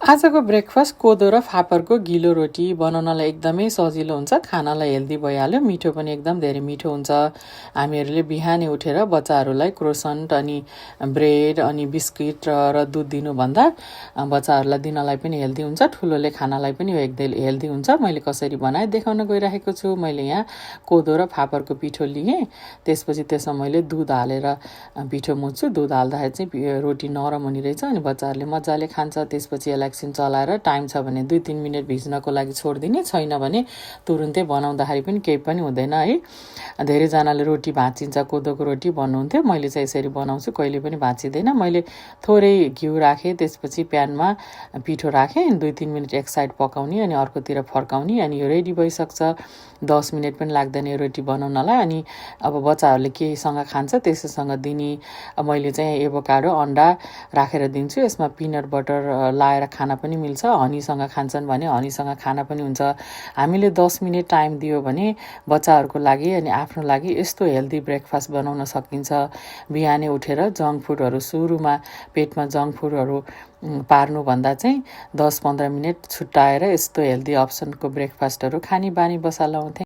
आजको ब्रेकफास्ट कोदो र फापरको गिलो रोटी बनाउनलाई एकदमै सजिलो हुन्छ, खानालाई हेल्दी भइहाल्यो, मिठो पनि एकदम धेरै मिठो हुन्छ। हामीहरूले बिहानै उठेर बच्चाहरूलाई क्रोसन्ट अनि ब्रेड अनि बिस्किट र दुध दिनुभन्दा बच्चाहरूलाई दिनलाई पनि हेल्दी हुन्छ, ठुलोले खानालाई पनि हेल्दी हुन्छ। मैले कसरी बनाएँ देखाउन गइरहेको छु। मैले यहाँ कोदो र फापरको पिठो लिएँ, त्यसपछि त्यसमा मैले दुध हालेर पिठो मुछ्छु। दुध हाल्दाखेरि चाहिँ रोटी नरम हुने रहेछ अनि बच्चाहरूले मजाले खान्छ। त्यसपछि यसलाई एकछिन चलाएर टाइम छ भने 2-3 मिनट भिज्नको लागि छोडिदिने, छैन भने तुरुन्तै बनाउँदाखेरि पनि केही पनि हुँदैन है। धेरैजनाले रोटी भाँचिन्छ, कोदोको रोटी भन्नुहुन्थ्यो, मैले चाहिँ यसरी बनाउँछु, कहिले पनि भाँचिँदैन। मैले थोरै घिउ राखेँ, त्यसपछि प्यानमा पिठो राखेँ, 2-3 मिनट एक साइड पकाउने अनि अर्कोतिर फर्काउने अनि यो रेडी भइसक्छ। 10 मिनट पनि लाग्दैन यो रोटी बनाउनलाई। अनि अब बच्चाहरूले केहीसँग खान्छ त्यसैसँग दिने। मैले चाहिँ एभोकाडो अन्डा राखेर दिन्छु। यसमा पिनट बटर लाएर खाना पनि मिल्छ, हनीसँग खान्छन् भने हनीसँग खाना पनि हुन्छ। हामीले 10 मिनट टाइम दियो भने बच्चाहरूको लागि अनि आफ्नो लागि यस्तो हेल्दी ब्रेकफास्ट बनाउन सकिन्छ। बिहानै उठेर जङ्क फुडहरू सुरुमा पेटमा जङ्क फुडहरू पार्नुभन्दा चाहिँ 10-15 मिनट छुट्याएर यस्तो हेल्दी अप्सनको ब्रेकफास्टहरू खाने बानी बसालौँ।